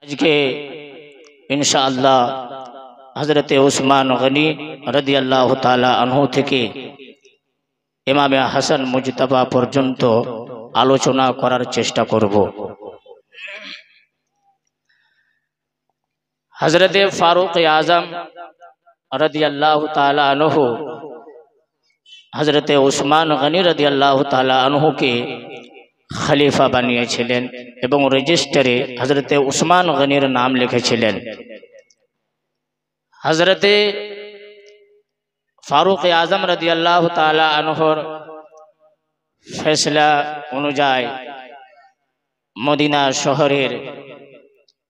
আজকে ইনশাআল্লাহ হযরতে উসমান গনি রাদিয়াল্লাহু তাআলা আনহু থেকে ইমামে হাসান মুজতাবা পর্যন্ত আলোচনা করার চেষ্টা করব। হযরতে ফারুক আজম রাদিয়াল্লাহু তাআলা আনহু হযরতে উসমান গনি রাদিয়াল্লাহু তাআলা আনহুকে খলিফা বানিয়েছিলেন এবং রেজিস্টারে হযরতে উসমান গনির নাম লিখেছিলেন। হযরতে ফারুক আজম রাদিয়াল্লাহু তাআলা আনহুর ফয়সালা অনুযায়ী মদিনা শহরের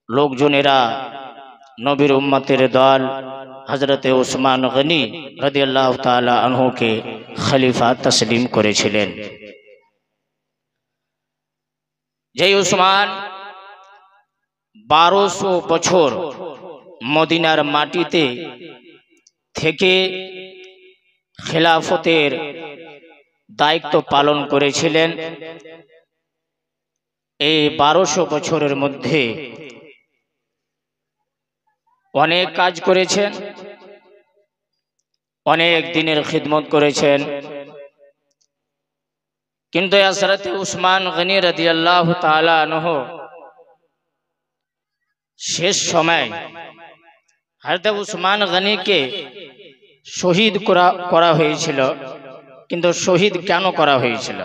লোকজনেরা নবীর উম্মতের দল হযরতে উসমান গনি রাদিয়াল্লাহু তাআলা আনহুকে খলিফা তসলিম করেছিলেন। যে উসমান 1200 বছর মদিনার মাটিতে থেকে খেলাফতের দায়িত্ব পালন করেছিলেন, এই 1200 বছরের মধ্যে অনেক কাজ করেছেন, অনেক দিনের খিদমত করেছেন। কিন্তু হযরতে উসমান গনি রাদিয়াল্লাহু তাআলা আনহু শেষ সময় হযরতে উসমান গনিকে শহীদ করা হয়েছিল। কিন্তু শহীদ কেন করা হয়েছিল,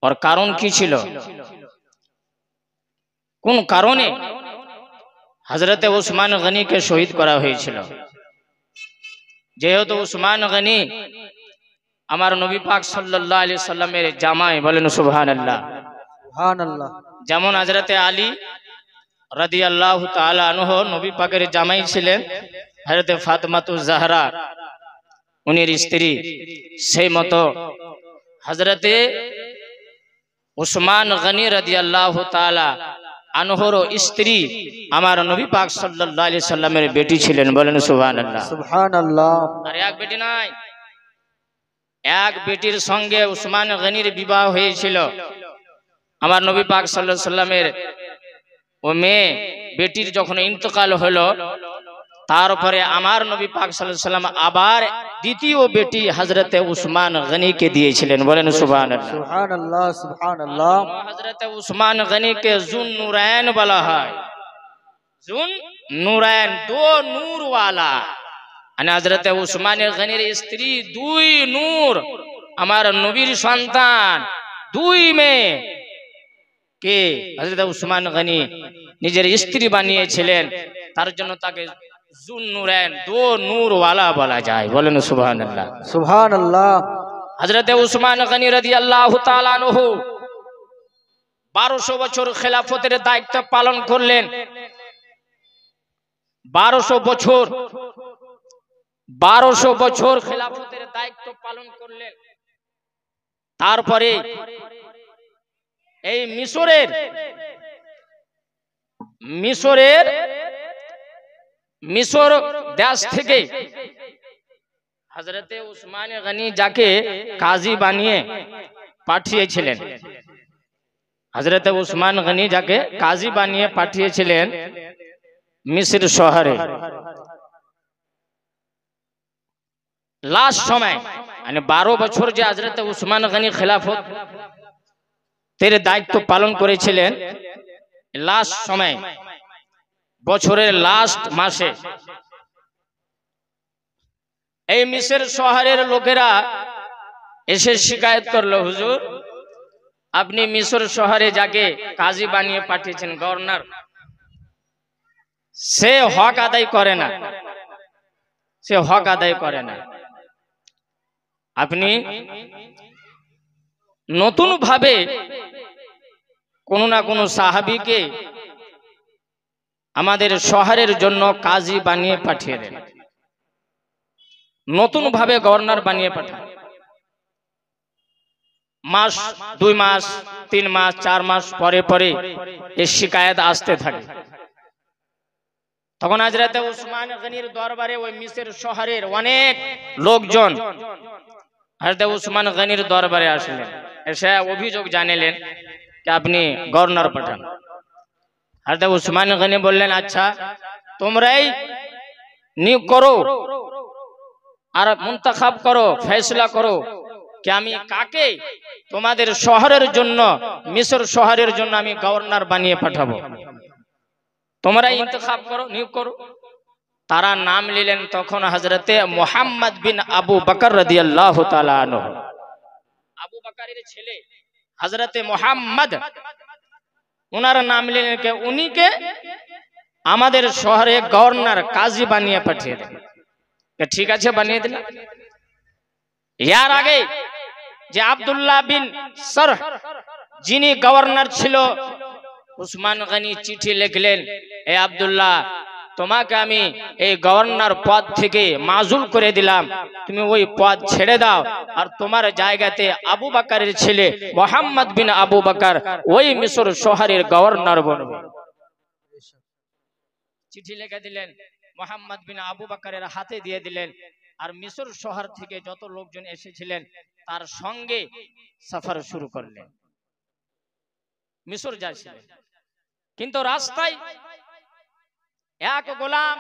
ওর কারণ কি ছিল, কোন কারণে হযরতে উসমান গনিকে শহীদ করা হয়েছিল? যেহেতু উসমান গনি আমার নবী পাক সাল্লাল্লাহু আলাইহি সাল্লামের জামাই, বলেন সুবহানাল্লাহ। সুবহানাল্লাহ। যেমন হযরতে আলী রাদিয়াল্লাহু তাআলা আনহু নবী পাকের জামাই ছিলেন, হযরতে ফাতেমাতুজ জাহরা উনির স্ত্রী, সেই মতো হযরতে উসমান গনি রাদিয়াল্লাহু তাআলা আনহুর স্ত্রী আমার নবী পাক সাল্লাল্লাহু আলাইহি সাল্লামের বেটি ছিলেন, বলেন সুবহানাল্লাহ। সুবহানাল্লাহ। আর এক বেটি নাই, এক বেটির সঙ্গে উসমান গনির বিবাহ হয়েছিল। আমার নবী পাক সাল্লাল্লাহু আলাইহি সাল্লামের ও মেয়ে বেটির যখন ইন্তেকাল হলো, তারপরে আমার নবী পাক সাল্লাল্লাহু আলাইহি সাল্লাম আবার দ্বিতীয় বেটি হযরতে উসমান গনিকে দিয়েছিলেন, বলেন সুবহানাল্লাহ। সুবহানাল্লাহ। সুবহানাল্লাহ। হযরতে উসমান গনিকে জুন নুরাইন বলা হয়। জুন নুরাইন, দো নূর ওয়ালা। মানে হযরতে উসমান গনির স্ত্রী দুই নূর, আমার নবীর সন্তান দুই মেয়ে কে হযরতে উসমান গনি নিজের স্ত্রী বানিয়েছিলেন। তার জন্য তাকে জুন নুরাইন, দো নূর ওয়ালা বলা যায়, বলেন সুবহানাল্লাহ। সুবহানাল্লাহ। হযরতে উসমান গনি রাদিয়াল্লাহু তাআলা আনহু 1200 বছর খেলাফতের দায়িত্ব পালন করলেন। 1200 বছর খেলাফতের দায়িত্ব পালন করলেন। তারপরে এই মিশর দেশ থেকে হযরতে উসমান গনি যাকে কাজী বানিয়ে পাঠিয়েছিলেন, হযরতে উসমান গনি যাকে কাজী বানিয়ে পাঠিয়েছিলেন মিশর শহরে, লাস্ট সময় মানে 12 বছর যে হযরতে উসমান গনি খেলাফত তের দায়িত্ব পালন করেছিলেন, লাস্ট সময় বছরের লাস্ট মাসে এই মিশর শহরের লোকেরা এসে শিকায়ত করলো, হুজুর আপনি মিশর শহরে যাকে কাজী বানিয়ে পাঠিয়েছেন, গভর্নর, সে হক আদায় করে না, সে হক আদায় করে না। আপনি নতুন ভাবে কোনো না কোনো সাহাবীকে আমাদের শহরের জন্য কাজী বানিয়ে পাঠিয়ে দেন, নতুন ভাবে গভর্নর বানিয়ে পাঠান। মাস, 2 মাস, 3 মাস, 4 মাস পরে পরে এই শিকায়ত আসতে থাকে। তখন হযরতে উসমান গনির দরবারে ওই মিশর শহরের অনেক লোকজন হযরতে উসমান গনির দরবারে আসলেন, এসে অভিযোগ জানালেন যে আপনি গভর্নর পাঠান। হযরত উসমান গনি বললেন, আচ্ছা তোমরাই নিয়োগ করো আর মুন্তাখাব করো, ফয়সালা করো कि আমি কাকে তোমাদের শহরের জন্য, মিশর শহরের জন্য আমি গভর্নর বানিয়ে পাঠাবো, তোমরা ইন্তখাব করো, নিয়োগ করো। তারা নাম নিলেন তখন হযরতে মুহাম্মদ বিন আবু বকর রাদিয়াল্লাহু তাআলা আনহু। আবু বকরের ছেলে হযরতে মুহাম্মদ, ওনার নাম নিলেন কে উনিকে আমাদের শহরে গভর্নর কাজী বানিয়ে পাঠিয়ে দেন। ঠিক আছে, বানিয়ে দিলাম। ইয়ার আগে যে আব্দুল্লাহ বিন সরহ যিনি গভর্নর ছিল, উসমান গনি চিঠি লিখলেন, এ আব্দুল্লাহ তোমাকে আমি এই গভর্নর পদ থেকে মাজুল করে দিলাম, তুমি ওই পদ ছেড়ে দাও আর তোমার জায়গাতে আবু বকরের ছেলে মুহাম্মদ বিন আবু বকর ওই মিশর শহরের গভর্নর বনবে। চিঠি লিখে দিলেন, মুহাম্মদ বিন আবু বকরের হাতে দিয়ে দিলেন। আর মিশর শহর থেকে যত লোকজন এসেছিলেন তার সঙ্গে সফর শুরু করলেন, মিশর যাচ্ছিলেন। কিন্তু রাস্তায় এক গোলাম,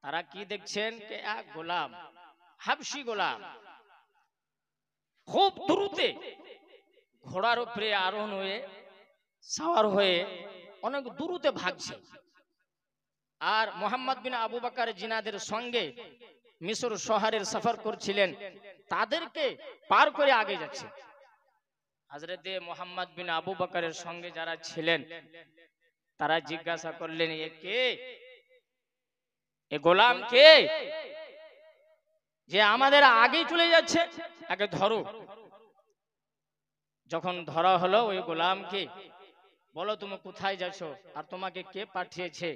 তারা কি দেখছেন, এক গোলাম, হাবশি গোলাম, খুব দ্রুতে ঘোড়ার উপরে আরোহণ হয়ে, সওয়ার হয়ে অনেক দ্রুতে ভাগছে। আর মুহাম্মদ বিন আবু বকর জিনাদের সঙ্গে মিশর শহরের সফর করছিলেন, তাদেরকে পার করে আগে যাচ্ছে। হযরতে মুহাম্মদ বিন আবু বকরের সঙ্গে যারা ছিলেন তারা জিজ্ঞাসা করলেন, এ কে, এ গোলাম কে যে আমাদের আগে চলে যাচ্ছে, একে ধরো। যখন ধরা হলো ওই গোলামকে, বলো তুমি কোথায় যাচ্ছ আর তোমাকে কে পাঠিয়েছে?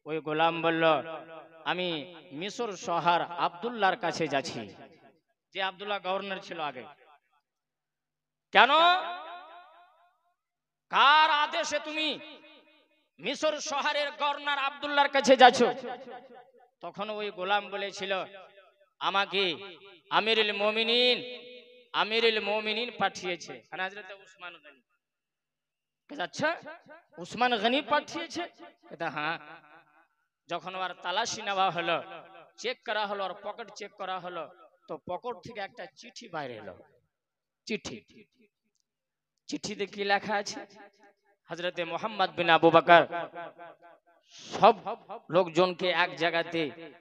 ওই গোলাম বলল, আমি মিশর শহর আব্দুল্লাহর কাছে যাচ্ছি, যে আব্দুল্লাহ গভর্নর ছিল আগে। কেন, কার আদেশে তুমি মিশর শহরের গভর্নর আব্দুল্লাহর কাছে যাচ্ছ? তখন ওই গোলাম বলেছিল, আমাকে আমিরুল মুমিনিন পাঠিয়েছে। হযরত উসমান গনি। আচ্ছা, উসমান গনি পাঠিয়েছে? হ্যাঁ। যখন আর তালাশি নেওয়া হলো, চেক করা হলো, আর পকেট চেক করা হলো, তো পকেট থেকে একটা চিঠি বাইরে এলো। চিঠিতে কি লেখা আছে? হযরতে মুহাম্মদ বিন আবু বকর সব লোকজনকে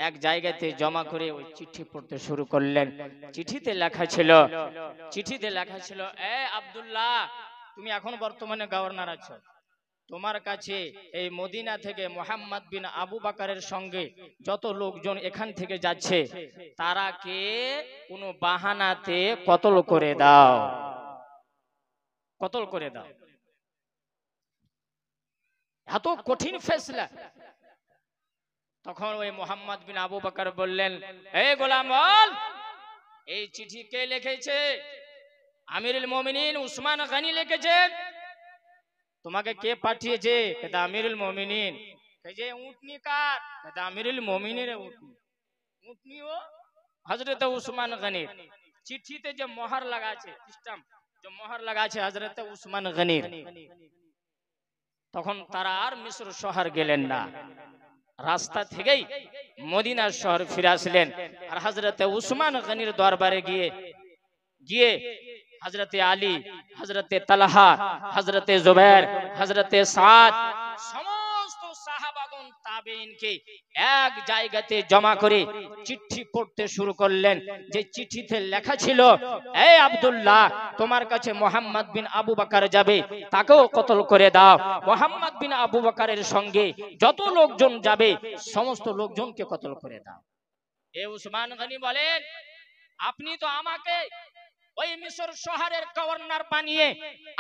এক জায়গাতে জমা করে ওই চিঠি পড়তে শুরু করলেন। চিঠিতে লেখা ছিল, এ আব্দুল্লাহ, তুমি এখন বর্তমানে গভর্নর আছো, তোমার কাছে এই মদিনা থেকে মুহাম্মদ বিন আবু বকরের সঙ্গে যত লোকজন এখান থেকে যাচ্ছে তারাকে কোনো বাহানাতে কতল করে দাও। এত কঠিন ফেসলা। তখন ওই মুহাম্মদ বিন আবু বকর বললেন, এই গোলাম বল, এই চিঠি কে লিখেছে? আমিরুল মুমিনিন উসমান গনি লিখেছেন। তোমাকে কে পাঠিয়েছে? এটা আমিরুল মুমিনিন। যে উটনি কার? এটা আমিরুল মুমিনের উটনিও হযরত উসমান গনির। চিঠিতে যে মোহর লাগা আছে, স্ট্যাম্প যে মোহর লাগা আছে হযরত উসমান গনির। তখন তারা আর মিশর শহর গেলেন না, রাস্তা থেকেই মদিনা শহর ফিরে আসলেন। আর হযরত উসমান গনির দরবারে গিয়ে হযরতে আলী, হযরতে তালহা, হযরতে জুবাইর, হযরতে সাদ, সমস্ত সাহাবাগণ তাবেঈনকে এক জায়গাতে জমা করে চিঠি পড়তে শুরু করলেন। যে চিঠিতে লেখা ছিল, এই আব্দুল্লাহ, তোমার কাছে মুহাম্মদ বিন আবু বকর যাবে, তাকেও কতল করে দাও। মুহাম্মদ বিন আবু বকরের সঙ্গে যত লোকজন যাবে সমস্ত লোকজনকে কতল করে দাও। এ উসমান গনি বলেন, আপনি তো আমাকে ওই মিশর শহরের গভর্নর বানিয়ে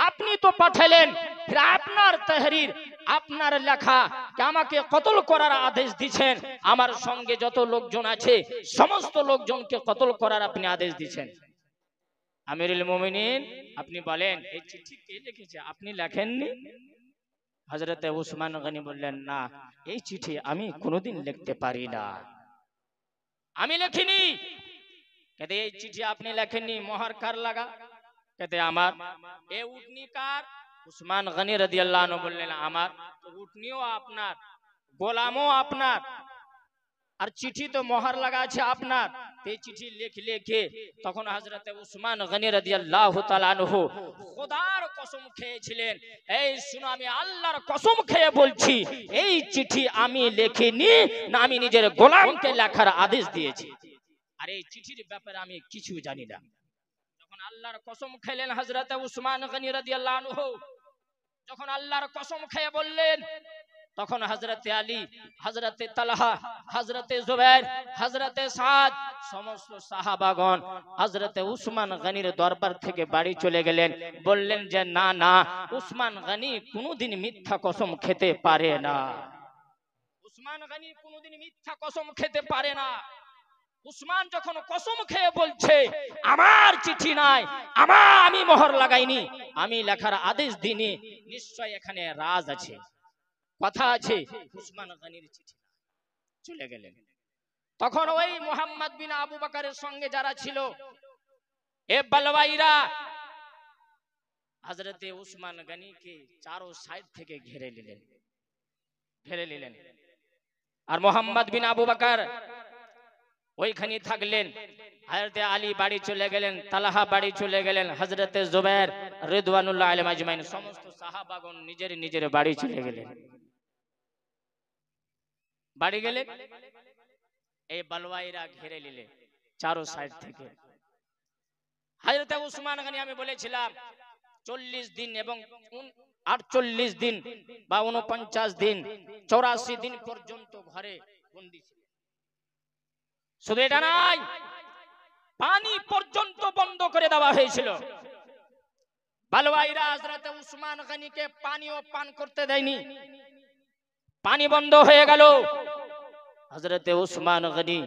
আপনি তো পাঠালেন, ফির আপনার তাহরির, আপনার লেখা কে আমাকে কতল করার আদেশ দিয়েছেন। আমার সঙ্গে যত লোকজন আছে সমস্ত লোকজনকে কতল করার আপনি আদেশ দিয়েছেন। আমিরুল মুমিনিন, আপনি বলেন এই চিঠি কে লিখেছে? আপনি লেখেননি? হযরত উসমান গনি বললেন, না, এই চিঠি আমি কোনোদিন লিখতে পারি না, আমি লিখিনি। कहते এই চিঠি আপনি লেখেননি, মোহর কার লাগা? कहते আমার। এ উটনি কার? উসমান গনি রাদিয়াল্লাহু আনহু বললেন আমার তো উটনিও আপনার, গোলামও আপনার, আর চিঠি তো মোহর লাগা আছে আপনার, এই চিঠি লিখে তখন হযরতে উসমান গনি রাদিয়াল্লাহু তাআলা আনহু খোদার কসম খেয়েছিলেন, এই শুনো আমি আল্লাহর কসম খেয়ে বলছি এই চিঠি আমি লিখিনি, না আমি নিজের গোলামকে লেখার আদেশ দিয়েছি, আর এই চিঠির ব্যাপারে আমি কিছু জানি না। যখন আল্লাহর কসম খেলেন হযরতে উসমান গনি রাদিয়াল্লাহু আনহু, যখন আল্লাহর কসম খেয়ে বললেন, তখন হযরতে আলী, হযরতে তালহা, হযরতে জুবাইর, হযরতে সাদ সমস্ত সাহাবাগণ হযরতে উসমান গনির দরবার থেকে বাড়ি চলে গেলেন। বললেন যে না না, উসমান গনি কোনোদিন মিথ্যা কসম খেতে পারে না, উসমান গনি কোনোদিন মিথ্যা কসম খেতে পারে না। উসমান যখন কসম খেয়ে বলছে আমার চিঠি নাই, আমি মোহর লাগাইনি, আমি লেখার আদেশ দিইনি, নিশ্চয় এখানে রাজ আছে, কথা আছে। উসমান গনির চিঠি চলে গেলেন। তখন ওই মুহাম্মদ বিন আবু বকরের সঙ্গে যারা ছিল এ বালওয়াইরা হযরতে উসমান গনিকে চারো সাইড থেকে ঘিরে নিলেন। আর মুহাম্মদ বিন আবু বকর ওইখানে থাকলেন। হযরতে আলী বাড়ি চলে গেলেন, তালহা বাড়ি চলে গেলেন, হযরতে জুবাইর রিদওয়ানুল্লাহ আলাইহিম আজমাইন সমস্ত সাহাবাগণ নিজের বাড়ি চলে গেলেন। বাড়ি গেলে এই বালওয়াইরা ঘিরে নিলে চারো সাইড থেকে। হযরতে উসমান গনি আমি বলেছিলাম 40 দিন এবং 48 দিন বা 49 দিন 84 দিন পর্যন্ত ঘরে বন্দী ছিলেন। শুধু এটা নাই, পানি পর্যন্ত বন্ধ করে দেওয়া হয়েছিল। বালওয়াইরা হযরতে উসমান গনিকে পানিও পান করতে দেয়নি, পানি বন্ধ হয়ে গেল। হযরতে উসমান গনি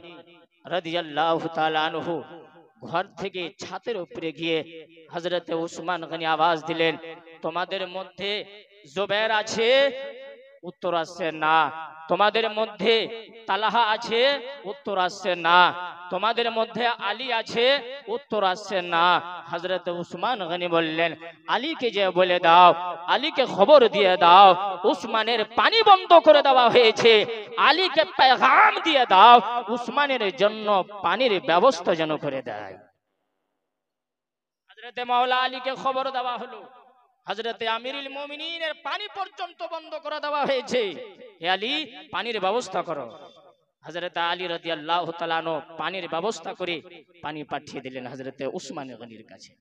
রাদিয়াল্লাহু তাআলা আনহু ঘর থেকে ছাদের উপরে গিয়ে হযরতে উসমান গনি আওয়াজ দিলেন, তোমাদের মধ্যে জুবাইর আছে? উত্তর আসছে না। তোমাদের মধ্যে তালহা আছে? উত্তর আসছে না। তোমাদের মধ্যে আলী আছে? উত্তর আসছে না। হযরত উসমান গনি বললেন, আলীকে যে বলে দাও, আলীকে খবর দিয়ে দাও উসমানের পানি বন্ধ করে দেওয়া হয়েছে, আলীকে পেগাম দিয়ে দাও উসমানের জন্য পানির ব্যবস্থা যেন করে দেয়। হযরত মাওলা আলীকে খবর দেওয়া হলো, হযরতে আমিরুল মুমিনিনের পানি পর্যন্ত বন্ধ করে দেওয়া হয়েছে, হে আলী পানির ব্যবস্থা করো। হযরত আলী রাদিয়াল্লাহু তাআলা আনহু পানির ব্যবস্থা করে পানি পাঠিয়ে দিলেন হযরতে উসমান গনির কাছে।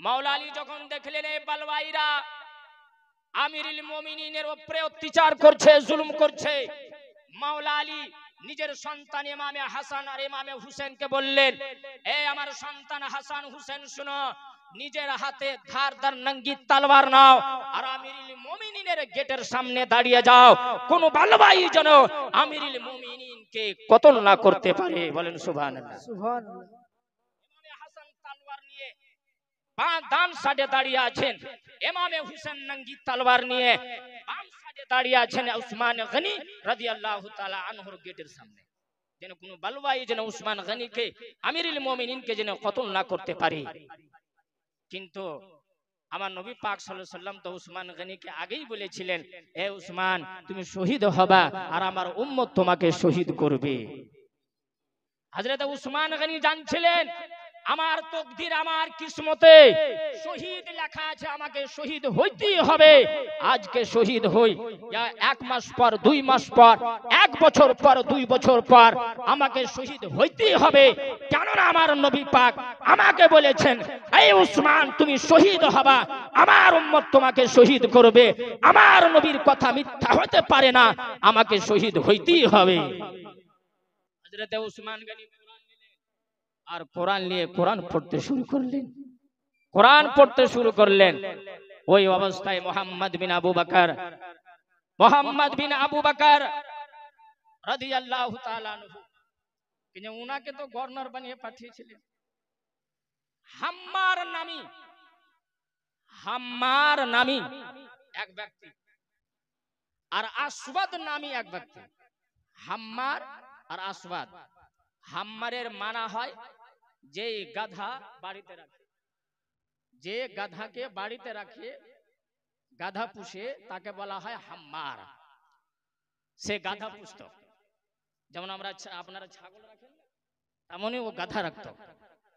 মাওলা আলী যখন দেখলেন এই বালওয়াইরা আমিরুল মুমিনিনের উপরে অত্যাচার করছে, জুলুম করছে, মাওলা আলী নিজের সন্তান ইমামে হাসান আর ইমামে হুসেনকে বললেন, এই আমার সন্তান হাসান হুসেন শুনো, নিজের হাতে ধারদার নঙ্গি তলোয়ার নাও আর আমিরুল মুমিনিনের গেটের সামনে দাঁড়িয়ে যাও, কোন বালওয়াই যেন আমিরুল মুমিনিনকে কতল না করতে পারে। বলেন সুবহানাল্লাহ। সুবহানাল্লাহ। ইমামে হাসান তলোয়ার নিয়ে ডান সাইডে দাঁড়িয়ে আছেন, ইমামে হুসেন নঙ্গি তলোয়ার নিয়ে বাম সাইডে দাঁড়িয়ে আছেন উসমান গনি রাদিয়াল্লাহু তাআলা আনহুর গেটের সামনে, যেন কোনো বালওয়াই যেন উসমান গনিকে আমিরুল মুমিনিনকে যেন কতল না করতে পারে। কিন্তু আমার নবী পাক সাল্লাল্লাহু আলাইহি সাল্লাম তো উসমান গনিকে আগেই বলেছিলেন, হে উসমান তুমি শহীদ হবা আর আমার উম্মত তোমাকে শহীদ করবে। হযরত উসমান গনি জানছিলেন আমার তকদির, আমার কিসমতে শহীদ লেখা আছে, আমাকে শহীদ হইতেই হবে। আজকে শহীদ হই, 1 মাস পর 2 মাস পর 1 বছর পর 2 বছর পর আমাকে শহীদ হইতেই হবে, কেননা আমার নবী পাক আমাকে বলেছেন, এই উসমান তুমি শহীদ হবা, আমার উম্মত তোমাকে শহীদ করবে, আমার নবীর কথা মিথ্যা হতে পারে না, আমাকে শহীদ হইতেই হবে। হযরত উসমান গনি আর কোরআন নিয়ে কোরআন পড়তে শুরু করলেন। ওই অবস্থায় মোহাম্মদ বিন আবু বকর রাদিয়াল্লাহু তাআলা আনহু, কিন্তু উনাকে তো গভর্নর বানিয়ে পাঠিয়েছিলেন। হাম্মার নামী এক ব্যক্তি আর আসওয়াদ নামী এক ব্যক্তি। হাম্মার আর আসওয়াদ, হাম্মারের মানা হয় যেই গাধা বাড়িতে রাখে, যে গাধাকে বাড়িতে রাখে, গাধা পুষে, তাকে বলা হয় হাম্মার। সে গাধা পুষত, যেমন আমরা আপনারা ছাগল রাখেন তেমনই ও গাধা রাখত,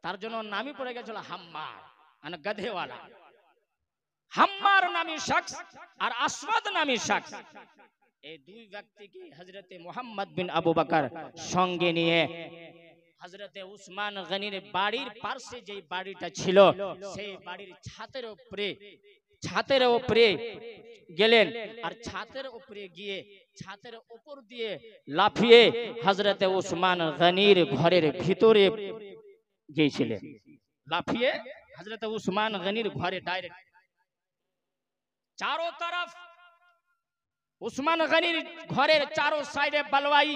তার জন্য নামই পড়ে গেছিল হাম্মার, মানে গাধেওয়ালা। হাম্মার নামী শখস আর আসওয়াদ নামী শখস, এই দুই ব্যক্তিকে হযরতে মুহাম্মদ বিন আবু বকর সঙ্গে নিয়ে হযরতে উসমান গনির বাড়ির পাশে যে বাড়িটা ছিল সেই বাড়ির ছাদের উপরে গেলেন। আর ছাদের উপরে গিয়ে ছাদের উপর দিয়ে লাফিয়ে হযরতে উসমান গনির ঘরের ভিতরে গিয়েছিলেন। লাফিয়ে হযরতে উসমান গনির ঘরে ডাইরেক্ট। चारों तरफ उस्मान गनीर घरेर चारों साइडे बलवाई,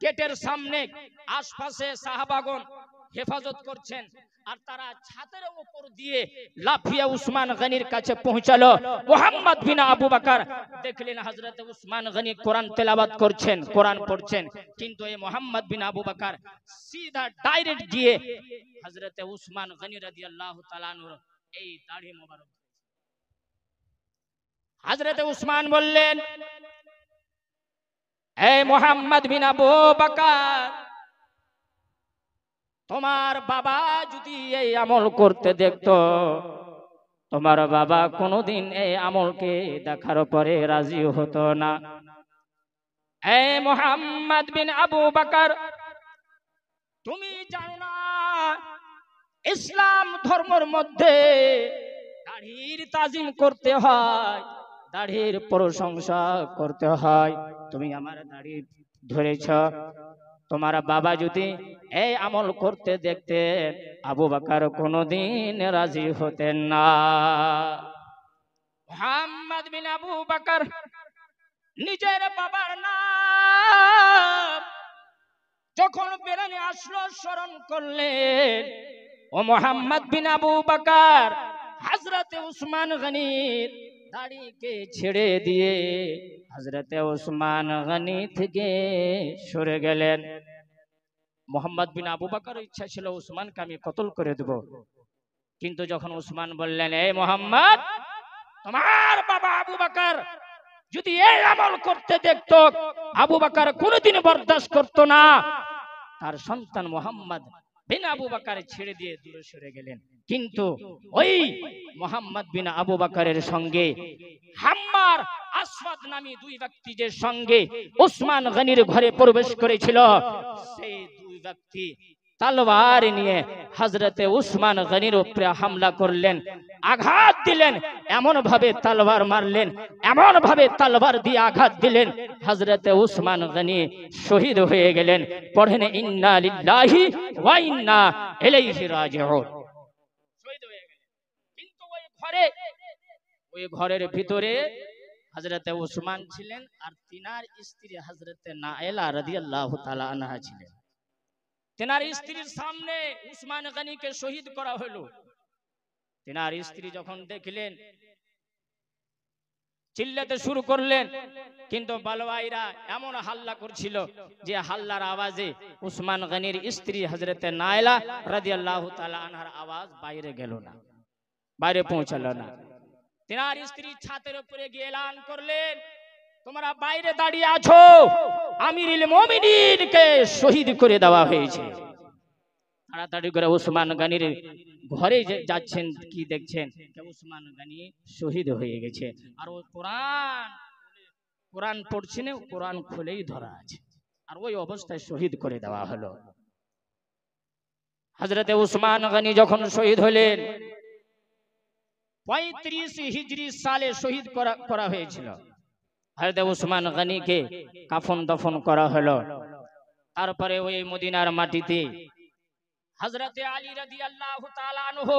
गेटेर सामने आसपाशे साहाबागण हेफाजत करছেন, আর তারা ছাদের উপর দিয়ে লাফিয়ে উসমান গনির কাছে পৌঁছালো। মুহাম্মদ বিন আবু বকর দেখলেন হযরত উসমান গনি কোরআন তেলাওয়াত করছেন, কোরআন পড়ছেন, কিন্তু এই মুহাম্মদ বিন আবু বকর সিধা ডাইরেক্ট গিয়ে হযরত উসমান গনি রাদিয়াল্লাহু তাআলা আনহু এই দাড়ি মোবারক। হযরত উসমান বললেন, এই মুহাম্মদ বিন আবু বকর, তোমার বাবা যদি এই আমল করতে দেখতো, তোমার বাবা কোনোদিন এই আমলকে দেখার পরে রাজি হতো না। এই মুহাম্মদ বিন আবু বকর, তুমি জানো না ইসলাম ধর্মের মধ্যে দাড়ির তাজিম করতে হয়, দাড়ির প্রশংসা করতে হয়। তুমি আমার দাড়ি ধরেছ, তোমার বাবা যদি এই আমল করতে দেখতেন, আবু বকর কোনোদিন রাজি হতেন না। মুহাম্মদ বিন আবু বকর নিজের বাবার নাম যখন বেরানে আসলো স্মরণ করলেন। ও মুহাম্মদ বিন আবু বকর, হযরতে উসমান গনির দাড়িকে ছেড়ে দিয়ে হযরতে উসমান গনি থেকে সরে গেলেন। মুহাম্মদ বিন আবু বকর ইচ্ছা ছিল উসমানকে আমি কতল করে দেব, কিন্তু যখন উসমান বললেন, এই মুহাম্মদ, তোমার বাবা আবু বকর যদি এই আমল করতে দেখতো, আবু বকর কোনোদিন বরদাস্ত করতো না। তার সন্তান মুহাম্মদ বিন আবু বকর ছেড়ে দিয়ে দূরে সরে গেলেন। কিন্তু ওই মুহাম্মদ বিন আবু বকরের সঙ্গে হাম্মার, আসওয়াদ নামী দুই ব্যক্তি যে সঙ্গে উসমান গনির ঘরে প্রবেশ করেছিল, সেই দুই ব্যক্তি তলোয়ার নিয়ে হযরতে উসমান গনির উপরে হামলা করলেন, আঘাত দিলেন, এমন ভাবে তলোয়ার মারলেন, এমন ভাবে তলোয়ার দিয়ে আঘাত দিলেন, হযরতে উসমান গনি শহীদ হয়ে গেলেন। পড়েন ইন্না লিল্লাহি ওয়া ইন্না ইলাইহি রাজিউন। শহীদ হয়ে গেলেন। কিন্তু ওই ঘরের ভিতরে হযরতে উসমান ছিলেন, আর তিনার স্ত্রী হযরতে নাইলা রাদিয়াল্লাহু তাআলা আনহা ছিলেন। তিনার স্ত্রীর সামনে উসমান গনিকে শহীদ করা হলো। তিনার স্ত্রী যখন দেখলেন, চিল্লাতে শুরু করলেন, কিন্তু বালওয়াইরা এমন হাল্লা করছিল যে হাল্লার আওয়াজে উসমান গনির স্ত্রী হযরতে নাইলা রাদিয়াল্লাহু তাআলা আনহার আওয়াজ বাইরে গেল না, বাইরে পৌঁছালো না। তিনার স্ত্রী ছাদের উপরে গিয়ে এলান করলেন, তোমরা বাইরে দাঁড়িয়ে আছো, আমিরুল মুমিনিনকে শহীদ করে দেওয়া হয়েছে। তাড়াতাড়ি করে উসমান গনির ঘরে যাচ্ছেন, কি দেখছেন উসমান গনি শহীদ হয়ে গেছে। আর ও কোরআন পড়ছেন, কোরআন খুলেই ধরা আছে, আর ওই অবস্থায় শহীদ করে দেওয়া হলো। হযরতে উসমান গনি যখন শহীদ হলেন, 35 হিজরি সালে শহীদ করা হয়েছিল। হযরত উসমান গনিকে কাফন দফন করা হলো। তারপরে ওই মদিনার মাটিতে হযরতে আলী রাদিয়াল্লাহু তাআলা আনহু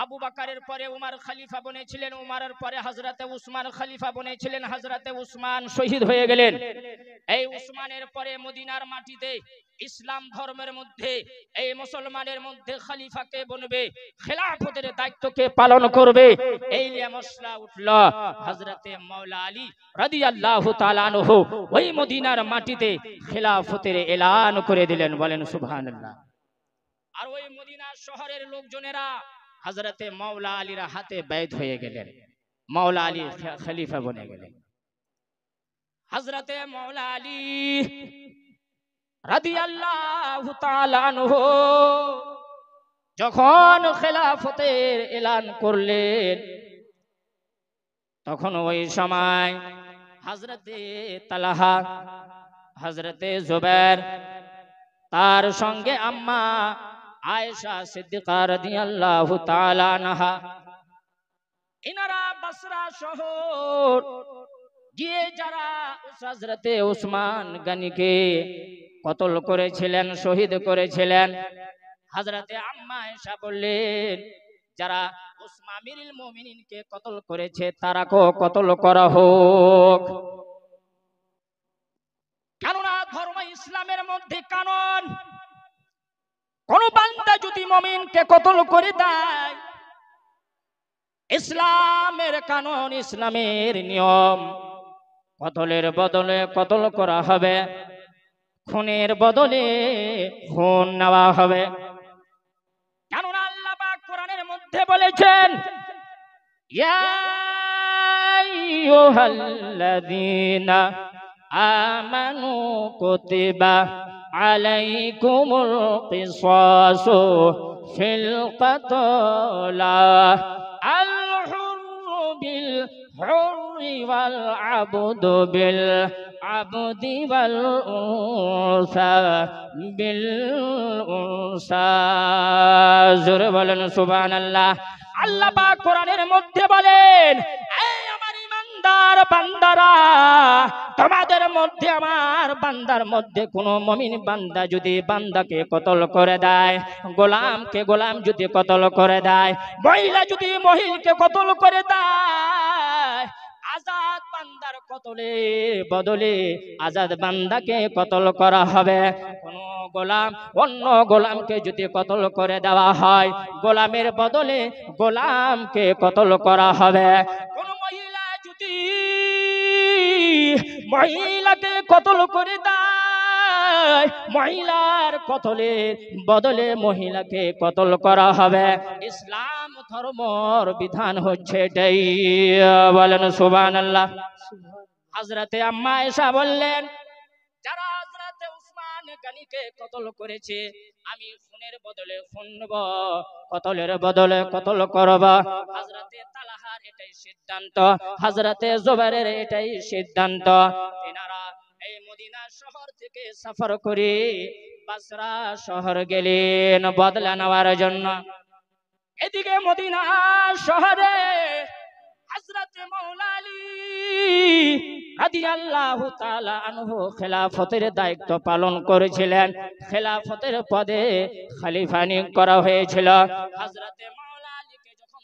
আবু বকরের পরে উমর খলিফা বনেছিলেন, উমরের পরে হযরতে উসমান খলিফা বনেছিলেন। হযরতে উসমান শহীদ হয়ে গেলেন। এই উসমানের পরে মদিনার মাটিতে ইসলাম ধর্মের মধ্যে এই মুসলমানের মধ্যে খলিফাকে বনবে, খেলাফতের দায়িত্বকে পালন করবে, এই নিয়ে মশলা উঠল। হযরতে মাওলা আলী রাদিয়াল্লাহু তাআলা আনহু ওই মদিনার মাটিতে খেলাফতের এলান করে দিলেন। বলেন সুবহানাল্লাহ। আর ওই মদিনা শহরের লোকজনেরা হযরতে মাওলা আলীর হাতে বাইত হয়ে গেলেন, মাওলা আলী খলিফা বনে গেলেন। হযরতে মাওলা আলী রাদিয়াল্লাহু তাআলা আনহু যখন খেলাফতের এলান করলেন, তখন ওই সময় হযরতে তালহা, হযরতে জুবাইর, তার সঙ্গে আম্মা আয়েশা সিদ্দিকা রাদিয়াল্লাহু তাআলা আনহা, ইনারা বসরা শহর গিয়ে যারা হযরতে উসমান গনিকে কতল করেছিলেন, শহীদ করেছিলেন, হযরতে আম্মা আয়েশা বললেন, যারা উসমান আমিরুল মুমিনিনকে কতল করেছে তারাকেও কতল করা হোক। কেননা ধর্ম ইসলামের মধ্যে কানুন, কোন বান্দা যদি মুমিনকে কতল করে দেয়, ইসলামের কানুন, ইসলামের নিয়ম, কতলের বদলে কতল করা হবে, খুনের বদলে খুন নেওয়া হবে। কেননা আল্লাহ পাক কোরআনের মধ্যে বলেছেন, ইয়া আইয়ুহাল্লাযীনা আমানু কুতিবা আলাইকুমুল কিসাসু ফিল কাতলা আল হুররু বিল হুররি ওয়াল আবদু বিল আবদি ওয়াল উনসা বিল উনসা। জোরে বলেন সুবহানাল্লাহ। আল্লাহ পাক কোরআনের মধ্যে বলেন, এই আমার ইমানদার বান্দারা, তোমাদের মধ্যে, আমার বান্দার মধ্যে কোন মুমিন বান্দা যদি বান্দাকে কতল করে দেয়, গোলামকে গোলাম যদি কতল করে দেয়, মহিলা যদি মহিলাকে কতল করে দেয়, আজাদ বান্দার কতলে বদলে আজাদ বান্দাকে কতল করা হবে। কোন গোলাম অন্য গোলামকে যদি কতল করে দেওয়া হয়, গোলামের বদলে গোলামকে কতল করা হবে। কোন মহিলা যদি মহিলাকে কতল করে দেয়, মহিলার কতলে বদলে মহিলাকে কতল করা হবে। ইসলাম ধর্মর বিধান হচ্ছে এটাই। বলেন সুবহানাল্লাহ। হযরতে আম্মা আয়েশা বললেন, যারা হযরতে উসমান গনিকে কতল করেছে, আমি খুনের বদলে খুন নেব, কতলের বদলে কতল করব। হযরতে তালহার এটাই সিদ্ধান্ত, হযরতে জুবাইরের এটাই সিদ্ধান্ত। তিনারা এই মদিনা শহর থেকে সফর করে বসরা শহর গেলেন বদলা নেওয়ার জন্য। এদিকে মদিনা শহরে হযরতে মাওলা আলী রাদিয়াল্লাহু তাআলা আনহু খেলাফতের দায়িত্ব পালন করেছিলেন। খেলাফতের পদে খলিফা নিয়োগ করা হয়েছিল। হযরতে মাওলা আলীকে যখন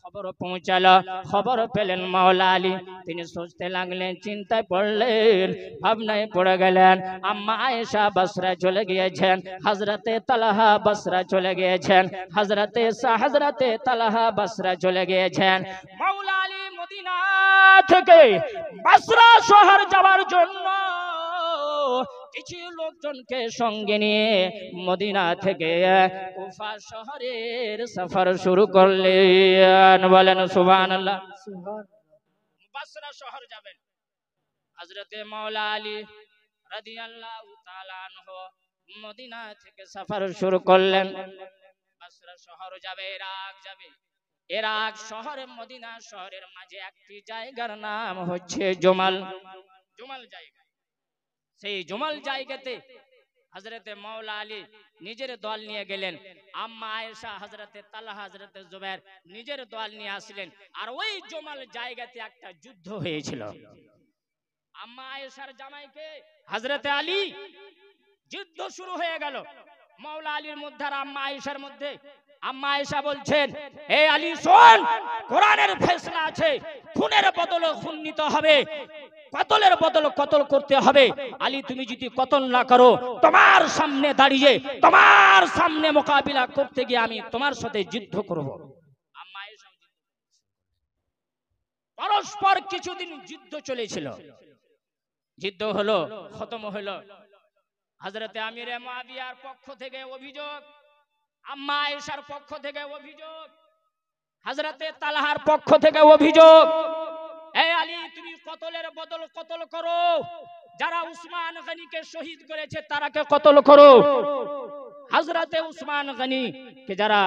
খবর পৌঁছালো, খবর পেলেন মাওলা আলী, তিনি সোচতে লাগলেন, চিন্তায় পড়লেন, ভাবনায় পড়ে গেলেন। আম্মা আয়েশা বসরা চলে গিয়েছেন, হযরতে তালহা বসরা চলে গিয়েছেন, হযরতে তালহা বসরা চলে গিয়েছেন। মাওলা আলী মদিনা থেকে বসরা শহর যাওয়ার জন্য কিছু লোকজনকে সঙ্গে নিয়ে মদিনা থেকে কুফা শহরের সফর শুরু করলেন। বলেন সুবহানাল্লাহ। বসরা শহর যাবেন। হযরতে মাওলা আলী রাদিয়াল্লাহু তাআলা আনহু মদিনা থেকে সফর শুরু করলেন। বসরা শহর যাবে, ইরাক যাবে। ইরাক শহরে মদিনা শহরের মাঝে একটি জায়গার নাম হচ্ছে জমাল। জমাল জায়গা। সেই জমাল জায়গাতে হযরতে মাওলা আলী নিজের দল নিয়ে গেলেন। আম্মা আয়েশা, হযরতে তালহা, হযরতে জুবাইর নিজের দল নিয়ে আসলেন। আর ওই জমাল জায়গাতে একটা যুদ্ধ হয়েছিল। আম্মা আয়েশার জামাইকে হযরতে আলী, যুদ্ধ শুরু হয়ে গেল মাওলা আলীর মধ্যে আর আম্মা আয়েশার মধ্যে। আম্মা আয়েশা বলছেন, হে আলী শোন, কোরআনের ফয়সালা আছে, খুনের বদলে খুন নিতে হবে, কতলের বদলে কতল করতে হবে। আলী তুমি যদি কতল না করো, তোমার সামনে দাঁড়িয়ে তোমার সামনে মোকাবিলা করতে গিয়ে আমি তোমার সাথে যুদ্ধ করব। আম্মা আয়েশা পরস্পর কিছুদিন যুদ্ধ চলেছিল। যুদ্ধ হলো, খতম হলো। হযরতে আমিরে মুআবিয়ার পক্ষ থেকে অভিযোগ, আম্মা আয়েশার পক্ষ থেকে অভিযোগ, হযরতে তালহার পক্ষ থেকে অভিযোগ, এই আলী তুমি কতলের বদল কতল করো, যারা উসমান গনিকে শহীদ করেছে তারাকে কতল করো। হযরতে উসমান গনি কে যারা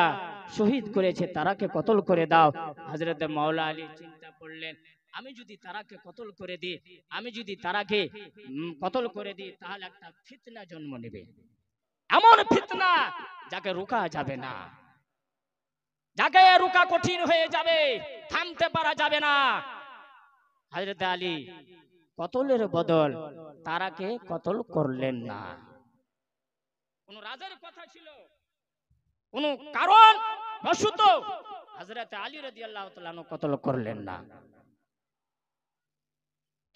শহীদ করেছে তারাকে কতল করে দাও। হযরতে মাওলা আলী চিন্তা করলেন, আমি যদি তারাকে কতল করে দিই, আমি যদি তারাকে কতল করে দিই তাহলে একটা ফিতনা জন্ম নেবে, এমন ফিতনা যাকে রোকা যাবে না, যাকে রোকা কঠিন হয়ে যাবে, থামতে পারা যাবে না। হযরত আলী কতলের বদল তারাকে কতল করলেন না। কোন রাজার কথা ছিল, কোন কারণ বশত হযরত আলী রাদিয়াল্লাহু তাআলা কতল করলেন না।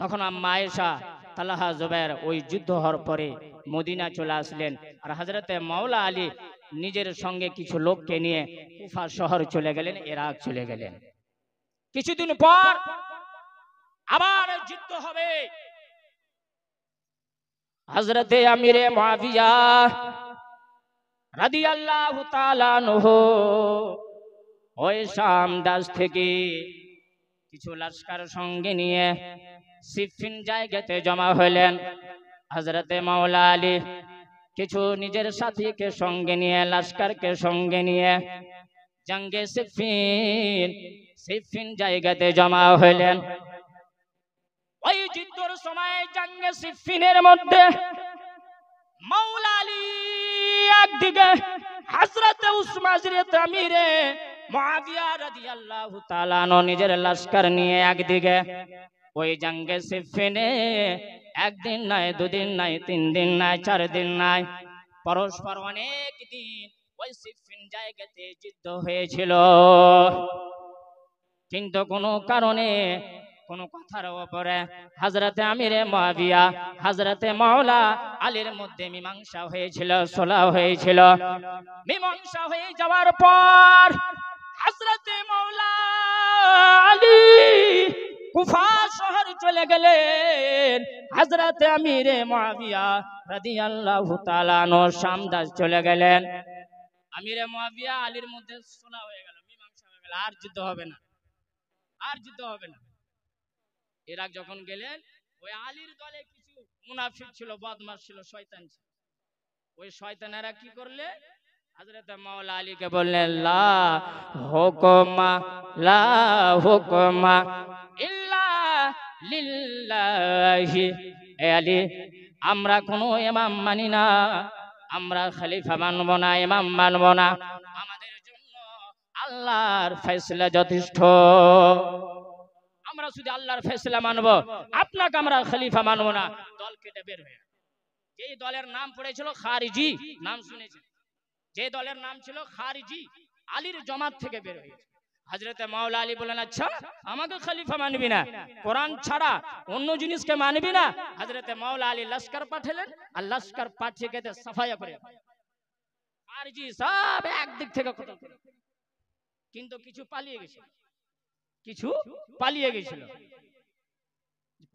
তখন আম্মা আয়েশা, তালহা, জুবায়ের ওই যুদ্ধ হওয়ার পরে মদিনা চলে আসলেন, আর হযরতে মাওলা আলী নিজের সঙ্গে কিছু লোককে নিয়ে কুফা শহর চলে গেলেন, ইরাক চলে গেলেন। কিছুদিন পর আবার যুদ্ধ হবে। হযরতে আমিরে মুআবিয়া রাদিয়াল্লাহু তাআলা আনহু ওই শাম দেশ থেকে কিছু লস্কর সঙ্গে নিয়ে সিফিন জায়গাতে জমা হলেন। হযরতে মাওলা আলী কিছু নিজের সাথীকে সঙ্গে নিয়ে, লস্করকে সঙ্গে নিয়ে জঙ্গে সিফিন জায়গাতে জমা হলেন। ওই যুদ্ধের সময় জঙ্গে সিফিনের মধ্যে মাওলা আলী একদিকে, হযরতে উসমান আমিরে মুআবিয়া রাদিয়াল্লাহু তাআলা নিজের লস্কর নিয়ে একদিকে। ওই জঙ্গে সিফিনে একদিন নয়, দুদিন নয়, 3 দিন নয়, 4 দিন নয়, পরস্পর অনেক দিন ওই সিফিন জায়গাতে যুদ্ধ হয়েছিল। কিন্তু কোনো কারণে, কোনো কথার উপরে হযরতে আমিরে মুআবিয়া হযরতে মাওলা আলীর মধ্যে মীমাংসা হয়েছিল, সুলহ হয়েছিল। মীমাংসা হয়ে যাওয়ার পর হযরতে মাওলা আলী কুফা শহর চলে গেলেন, হযরতে আমিরে মুআবিয়া রাদিয়াল্লাহু তাআলা আনহু শাম দেশ চলে গেলেন। আমিরে মুআবিয়া আলীর মধ্যে সুলহ হয়ে গেল, মীমাংসা হয়ে গেল, আর যুদ্ধ হবে না, আর যুদ্ধ হবে না। ইরাক যখন গেলেন, ওই আলীর দলে কিছু মুনাফিক ছিল, বদমাশ ছিল, শয়তান ছিল। ওই শয়তানেরা কি করলে, হযরতে মাওলা আলীকে বললেন, লা হুকমা ইল্লা লিল্লাহি। এ আলী, আমরা কোনো ইমাম মানি না, আমরা খলিফা মানব না, ইমাম মানব না, আমাদের জন্য আল্লাহর ফয়সালা যথেষ্ট। আমরা শুধু আল্লাহর ফয়সালা মানব, আপনাকে আমরা খলিফা মানব না। দল কেটে বের হয়ে, যেই দলের নাম পড়েছিল খারিজি, নাম শুনেছেন, যে দলের নাম ছিল খারিজি, আলীর জামাত থেকে বের হয়েছে। হযরতে মাওলা আলী বলেন, আচ্ছা আমাকে খলিফা মানবি না, কোরআন ছাড়া অন্য জিনিসকে মানবি না। হযরতে মাওলা আলী লস্কর পাঠালেন, আর লস্কর পাঠিয়ে গেতে সাফায়া করে খারিজি সব একদিক থেকে কতল করে। কিন্তু কিছু পালিয়ে গেছিল, কিছু পালিয়ে গেছিল।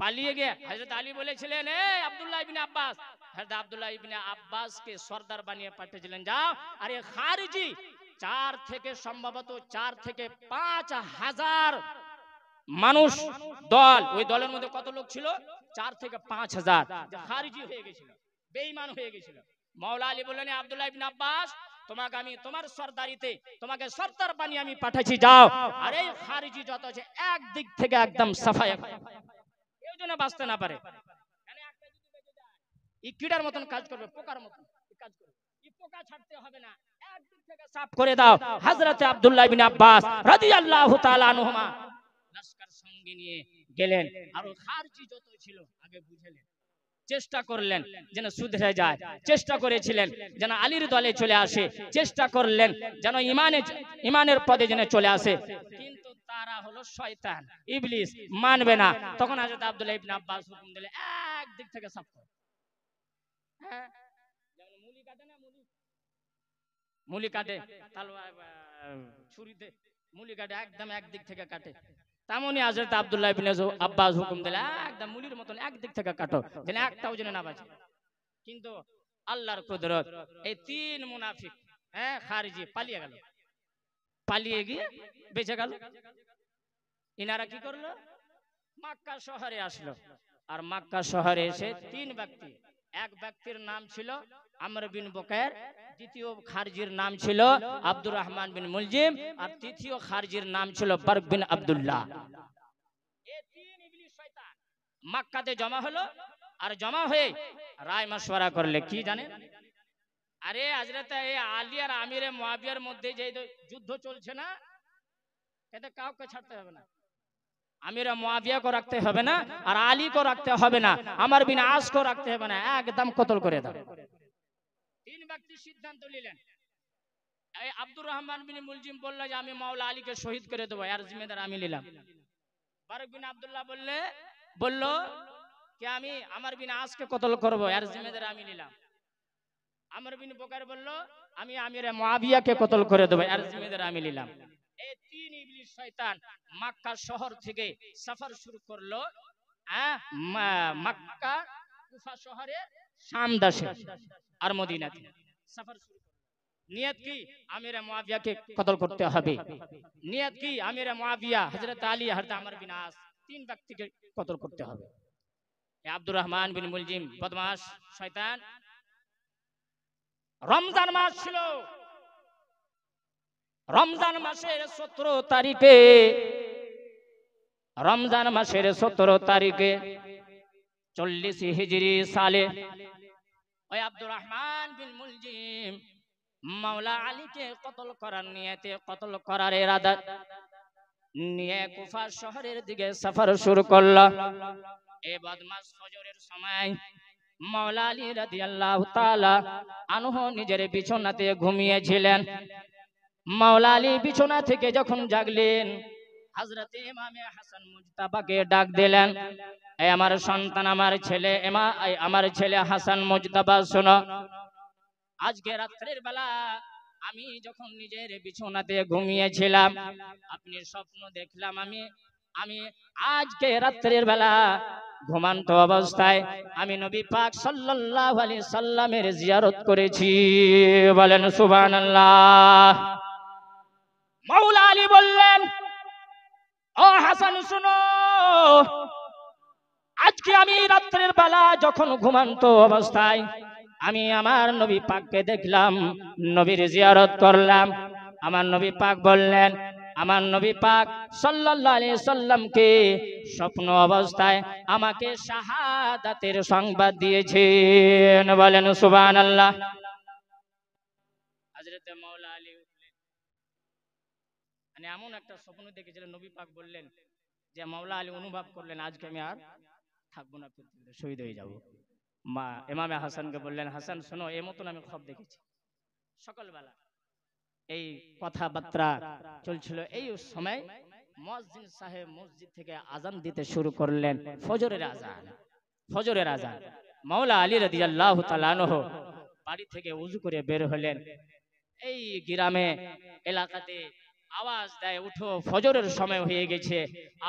পালিয়ে গিয়ে হযরত আলী বলেছিলেন, এ আব্দুল্লাহ ইবনে আব্বাস, হযরত আব্দুল্লাহ ইবনে আব্বাসকে সরদার বানিয়ে পাঠিয়েছিলেন, যাও আর এই খারিজি 4 থেকে সম্ভবত 4 থেকে 5,000 মানুষ দল, ওই দলের মধ্যে কত লোক ছিল, 4 থেকে 5,000 খারিজি হয়ে গেছিল, বেঈমান হয়ে গেছিল। মাওলা আলী বললেন, আব্দুল্লাহ ইবনে আব্বাস, তোমাকে আমি তোমার সরদারিতে, তোমাকে সরদার বানিয়ে আমি পাঠাচ্ছি, যাও আর এই খারিজি যত আছে একদিক থেকে একদম সাফায়া করে, কেউ যেন বাঁচতে না পারে। মানে একটা যদি বেঁচে যায়, ই কিডার মতন কাজ করবে, পোকার মতন কাজ করবে, ই পোকা ছাড়তে হবে না, একদিক থেকে সাফ করে দাও। হযরতে আব্দুল্লাহ ইবনে আব্বাস রাদিয়াল্লাহু তাআলা আনহুমা লস্কর সঙ্গে নিয়ে গেলেন, আর খারিজি যত ছিল আগে বুঝলেন, চেষ্টা করলেন যেন শুধরে যায়, চেষ্টা করেছিলেন যেন আলীর দলে চলে আসে, চেষ্টা করলেন যেন ইমানের পদে যেন চলে আসে, কিন্তু তারা হলো শয়তান, ইবলিস, মানবে না। তখন হযরত আব্দুল্লাহ ইবনে আব্বাস হুকুম দিলেন, একদিক থেকে সাফ কর। হ্যাঁ, যেমন মুলি কাটে না, মুলি কাটে তলোয়ার ছুরিতে, মুলি কাটে একদম একদিক থেকে কাটে, তেমনি হযরত আব্দুল্লাহ ইবনে আব্বাস হুকুম দিলেন, একদম মুলির মতন একদিক থেকে কাটো, যেন একটাও যেন না বাঁচে। কিন্তু আল্লাহর কুদরত, এই 3 মুনাফিক, হ্যাঁ খারিজি পালিয়ে গেল, পালিয়ে গিয়ে বেঁচে গেল। ইনারা কি করলো, মক্কা শহরে আসলো। আর মক্কা শহরে এসে তিন ব্যক্তি, এক ব্যক্তির নাম ছিল আমর বিন বকর, দ্বিতীয় খারজির নাম ছিল আব্দুর রহমান বিন মুলজিম, আর তৃতীয় খারজির নাম ছিল বরক বিন আব্দুল্লাহ। এই তিন ইবলিস শয়তান মক্কাতে জমা হলো। আর জমা হয়ে রায় মাশওয়ারা করলে কি জানেন, আরে হযরত আলী আর আমিরে মুয়াবিয়ার মধ্যে যে যুদ্ধ চলছে না, এতে কাউকে ছাড়তে হবে না। আমিরা মুয়াবিয়া को রাখতে হবে না, আর আলী को রাখতে হবে না, আমর বিন আস को রাখতে হবে না, একদম কতল করে দাও। তিন ব্যক্তি সিদ্ধান্ত নিলেন। এই আব্দুর রহমান বিন মুলজিম বলল যে আমি মাওলা আলীকে শহীদ করে দেব, এর জিম্মেদার আমি নিলাম। বরক বিন আব্দুল্লাহ বলল যে আমি আমর বিন আসকে কতল করব, এর জিম্মেদার আমি নিলাম। আমর বিন বকর বলল আমি আমিরে মুয়াবিয়াকে কতল করে দেব, এর জিম্মেদার আমি নিলাম। এই তিন ইবলিস শয়তান মক্কা শহর থেকে সফর শুরু করলো মক্কা কুফা শহরে শাম দেশে আর মদিনাতে সফর শুরু করলো। নিয়ত কি, আমিরে মুয়াবিয়াকে কতল করতে হবে। নিয়ত কি, আমিরে মুয়াবিয়া, হযরত আলী, হযরত আমর বিন আস, তিন ব্যক্তিকে কতল করতে হবে। এই আব্দুর রহমান বিন মুলজিম বদমাশ শয়তান, রমজান মাস ছিল, রমজান মাসের 17 তারিখে, রমজান মাসের 17 তারিখে 40 হিজরি সালে ওই আব্দুর রহমান বিন মুলজিম মাওলা আলীকে কতল করার নিয়তে, কতল করার ইরাদা নিয়ে কুফা শহরের দিকে সফর শুরু করলো। এই বদমাশ ফজরের সময় মাওলা আলী রাদিয়াল্লাহু তাআলা আনহু নিজের বিছানাতে ঘুমিয়েছিলেন। মাওলা আলী বিছানা থেকে যখন জাগলেন, হযরত ইমামে হাসান মুজতাবাকে ডাক দিলেন, এই আমার সন্তান, আমার ছেলে আমার ছেলে হাসান মুজতাবা, শোনো, আজকে রাত্রের বেলা আমি যখন নিজের বিছানাতে ঘুমিয়েছিলাম, আপনি স্বপ্ন দেখলাম আমি আজকে রাত্রের বেলা ঘুমান্ত অবস্থায় আমি নবী পাক সাল্লাল্লাহু আলাইহি সাল্লামের জিয়ারত করেছি। বলেন সুবহানাল্লাহ। মাওলা আলী বললেন, ও হাসান শুনো, আজকে আমি রাত্রের বেলা যখন ঘুমান্ত অবস্থায় আমি আমার নবী পাককে দেখলাম, নবীর জিয়ারত করলাম। আমার নবী পাক বললেন, আমার নবী পাক সাল্লাল্লাহু আলাইহি সাল্লামকে স্বপ্ন অবস্থায় আমাকে শাহাদাতের সংবাদ দিয়েছেন। বলেন সুবহানাল্লাহ। হযরত মাওলা আলী উঠলেন, মানে এমন একটা স্বপ্ন দেখেছিলেন, নবী পাক বললেন যে মাওলা আলী অনুভব করলেন আজকে আমি আর থাকবো না, পৃথিবীতে শহীদ হয়ে যাব। মা ইমামে হাসানকে বললেন, হাসান শোনো, এই মতন আমি খব দেখেছি। সকালবেলা এই কথাবার্তা চলছিল, এই সময় মুয়াজ্জিন সাহেব মসজিদ থেকে আজান দিতে শুরু করলেন, ফজরের আজান, ফজরের আজান। মাওলা আলী রাদিয়াল্লাহু তাআলা আনহু বাড়ি থেকে ওযু করে বের হলেন। এই গ্রামে এলাকাতে আওয়াজ দেয়, উঠো, ফজরের সময় হয়ে গেছে।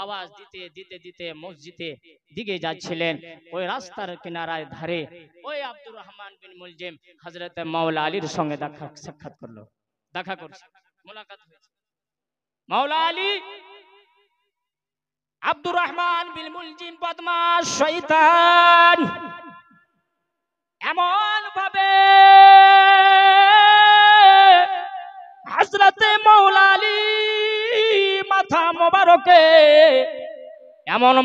আওয়াজ দিতে দিতে দিতে মসজিদে দিকে যাচ্ছিলেন। ওই রাস্তার কিনারায় ধারে ওই আব্দুর রহমান বিন মুলজিম হযরত মাওলা আলীর সঙ্গে সাক্ষাৎ করলো, দেখা করছে, মোলাকাত হয়েছে। মাওলা আলী আব্দুর রহমান বিন মুলজিম বদমাশ শয়তান এমন ভাবে হযরতে মাওলা আলী মাথা মোবারকে এমন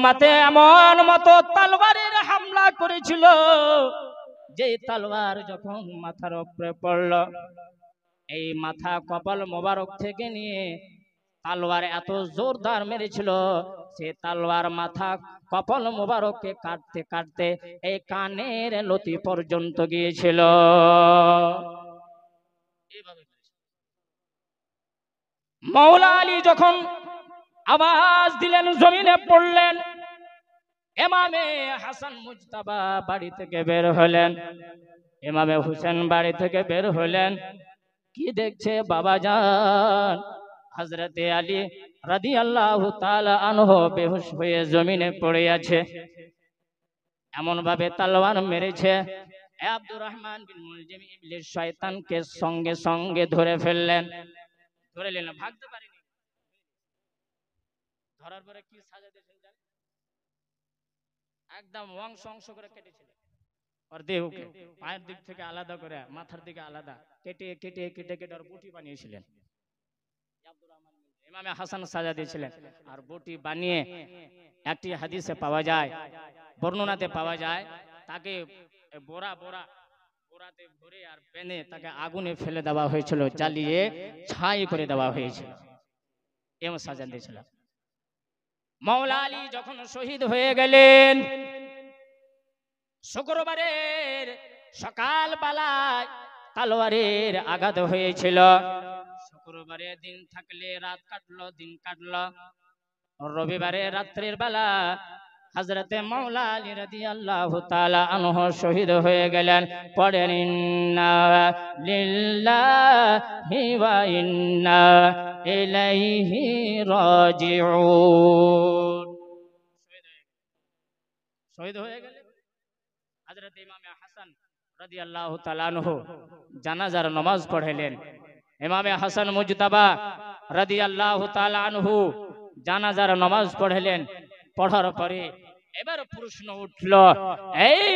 মতো তলোয়ারের হামলা করেছিল, যে তলোয়ার যখন মাথার উপরে পড়ল, এই মাথা কপাল মোবারক থেকে নিয়ে তলোয়ার এত জোরদার মেরেছিল, সে তলোয়ার মাথা কপাল মোবারককে কাটতে কাটতে এই কানের লতি পর্যন্ত গিয়েছিল। মাওলা আলী যখন আওয়াজ দিলেন, জমিনে পড়লেন। ইমামে হাসান মুজতাবা বাড়ি থেকে বের হলেন, ইমামে হুসেন বাড়ি থেকে বের হলেন। কি দেখছে বাবাজান? হযরতে আলী রাদিয়াল্লাহু তাআলা আনহু বেহুশ হয়ে জমিনে পড়ে আছে। এমন ভাবে তলোয়ার মেরেছে, আব্দুর রহমান বিন মুলজিম ইবলিস শয়তানকে সঙ্গে সঙ্গে ধরে ফেললেন, ধরে নিলেন, ভাগতে পারেনি। ধরার পরে কি সাজা দিয়েছেন জানেন? একদম অংশ অংশ করে কেটেছিলেন ওর দেহকে, পায়ের দিক থেকে আলাদা করে মাথার দিকে আলাদা কেটে কেটে কেটে কেটে ওর বুটি বানিয়েছিলেন। ইমামে হাসান সাজা দিয়েছিলেন। আর বুটি বানিয়ে একটি হাদিসে পাওয়া যায়, বর্ণনাতে পাওয়া যায়, তাকে বোরাতে ভরে আর বেঁধে তাকে আগুনে ফেলে দেওয়া হয়েছিল, জ্বালিয়ে ছাই করে দেওয়া হয়েছিল, এমন সাজা দিয়েছিল। মাওলা আলী যখন শহীদ হয়ে গেলেন, শুক্রবারের সকাল বেলায় তলোয়ারের আঘাত হয়েছিল। শুক্রবারে দিন থাকলে রাত কাটলো, দিন কাটলো। রবিবারে রাত্রের বেলা হযরতে মাওলা আলী রাদিয়াল্লাহু তাআলা আনহু শহীদ হয়ে গেলেন। পড়েন ইন্না লিল্লাহি ওয়া ইন্না ইলাইহি রাজিউন। শহীদ হয়ে গেলেন। হযরত ইমামে হাসান রাদিয়াল্লাহু তাআলা আনহু জানাজার নামাজ পড়াইলেন। ইমামে হাসান মুজতাবা রাদিয়াল্লাহু তাআলা আনহু জানাজার নামাজ পড়াইলেন। পড়ার পরে এবার প্রশ্ন উঠল, এই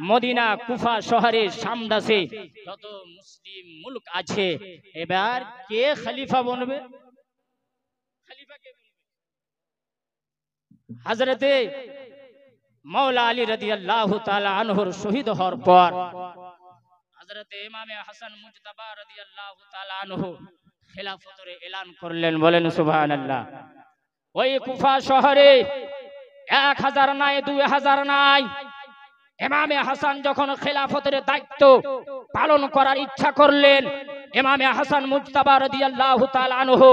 মদিনা কুফা শহরে শামদাসে যত মুসলিম মুলক আছে, এবার কে খলিফা বনবে? খলিফা কে বনবে? হযরতে মাওলা আলী রাদিয়াল্লাহু তাআলা আনহুর শহীদ হওয়ার পর হযরতে ইমামে হাসান মুজতাবা রাদিয়াল্লাহু তাআলা আনহু খেলাফতের এলান করলেন। বলেন সুবহানাল্লাহ। ওই কুফা শহরে 1000 নাই, 2000 নাই। ইমামে হাসান যখন খেলাফতের দায়িত্ব পালন করার ইচ্ছা করলেন, ইমামে হাসান মুজতাবা রাদিয়াল্লাহু তাআলা আনহু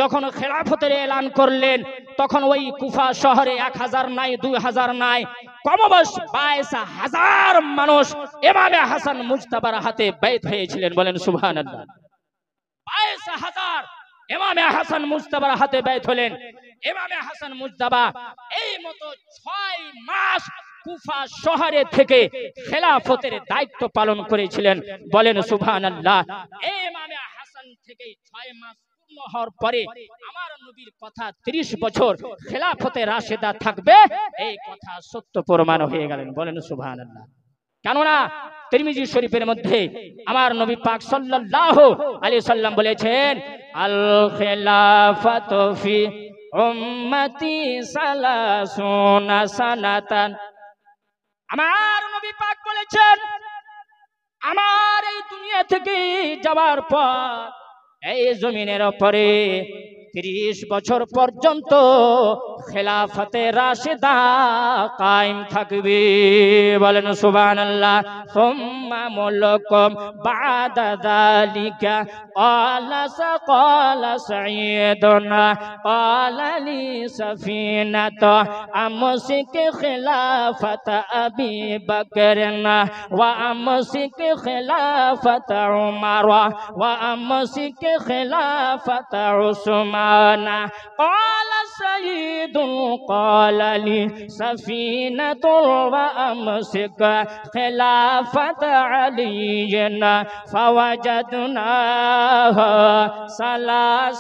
যখন খেলাফতের এলান করলেন, তখন ওই কুফা শহরে 1000 নাই, 2000 নাই, কমবেশ 22000 মানুষ ইমামে হাসান মুজতাবার হাতে বাইত হয়েছিলেন। বলেন সুবহানাল্লাহ। 22000 ইমামে হাসান মুজতাবার হাতে বাইত হলেন। ইমামে হাসান মুজতাবা এই মতো 6 মাস কুফা শহরে থেকে খেলাফতের দায়িত্ব পালন করেছিলেন। বলেন সুবহানাল্লাহ। ইমামে হাসান থেকে 6 মাস পূর্ণ হওয়ার পরে আমার নবীর কথা 30 বছর খেলাফতে রাশেদা থাকবে, এই কথা সত্য প্রমাণ হয়ে গেলেন। বলেন সুবহানাল্লাহ। কেননা তিরমিজি শরীফের মধ্যে আমার নবী পাক সাল্লাল্লাহু আলাইহি সাল্লাম বলেছেন, আল খিলাফাতু ফি উম্মতি সালাসুনা সানাতান। আমার নবী পাক বলেছেন, আমার এই দুনিয়া থেকে যাওয়ার পর এই জমিনের উপরে 30 বছর পর্যন্ত খেলাফতে রাশেদা কায়েম থাকবে। বলেন সুবহানাল্লাহ। সুম্মা মুলকুম বাদা যালিকা ক্বালা সাইয়্যিদুনা ক্বালা লি সাফিনাতু আমসিক খিলাফাতা আবি বকরনা ওয়া আমসিক খিলাফাতা উমর ওয়া আমসিক খিলাফাতা উসমানা ক্বালা সাইয়্যিদুন ক্বালা লি সাফিনাতু ওয়া আমসিক খিলাফাতা আলিয়্যিনা ফাওয়াজাদনা সালাসিনা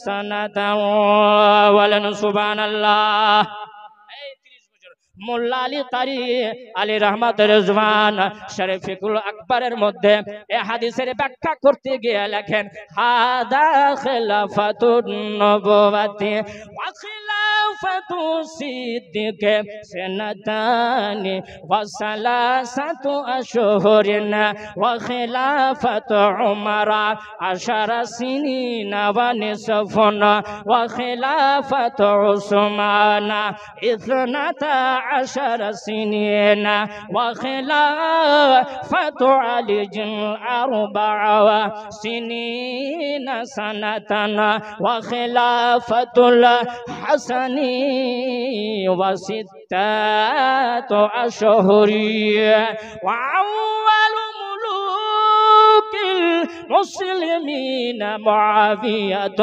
সানাতান। ওয়ালান সুবহানাল্লাহ। মোল্লা আলী কারি আলী রহমত রিজওয়ান শরীফুল আকবরের মধ্যে এই হাদিসের ব্যাখ্যা করতে গিয়ে লেখেন, হাদা খিলাফাতুন নবুওয়াতি ওয়া খিলাফাতু সিদ্দিকে সানাতানি ওয়া সালাসাতু আশহুরিন ওয়া খিলাফাতু উমারা 10 সিনিনা ওয়া নিসফুন ওয়া খিলাফাতু উসমানা 12 سنين وخلافة علي 4 سنين سنة وخلافة الحسن 6 أشهر وأول ملوك ملوك المسلمين معاوية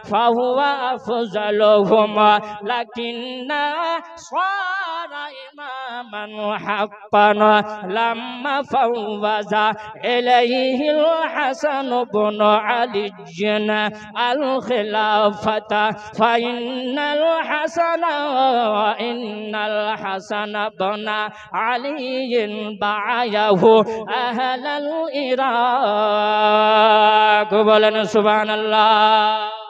فهو أفضلهم لكن صار إماما حقا لما فوز إليه الحسن بن علي الخلافة فإن الحسن بن علي بايعه أهل العراق بولن سبحان الله